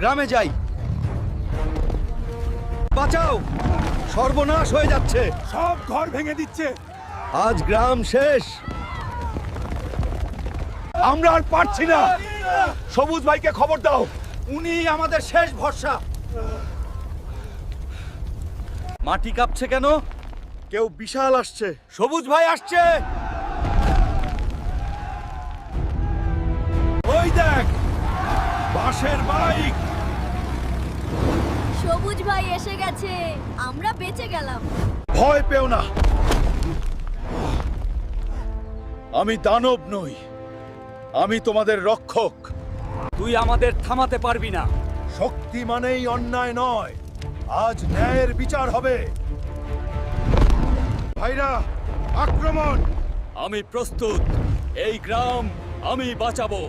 গ্রামে যাই। বাঁচাও, সর্বনাশ হয়ে যাচ্ছে। সব ঘর ভেঙে দিচ্ছে। আজ গ্রাম শেষ। আমরা আর পারছি না। সবুজ ভাইকে খবর দাও। উনি আমাদের শেষ ভরসা। মাটি কাঁপছে কেন? কেউ বিশাল আসছে। সবুজ ভাই আসছে। ওই দেখ, বাঁশের বাইক। সবুজ ভাই এসে গেছে, আমরা বেঁচে গেলাম। ভয় পেও না, আমি দানব নই, আমি তোমাদের রক্ষক। তুই আমাদের থামাতে পারবি না। শক্তি মানেই অন্যায় নয়। আজ ন্যায়ের বিচার হবে। ভাইরা, আক্রমণ! আমি প্রস্তুত। এই গ্রাম আমি বাঁচাবো।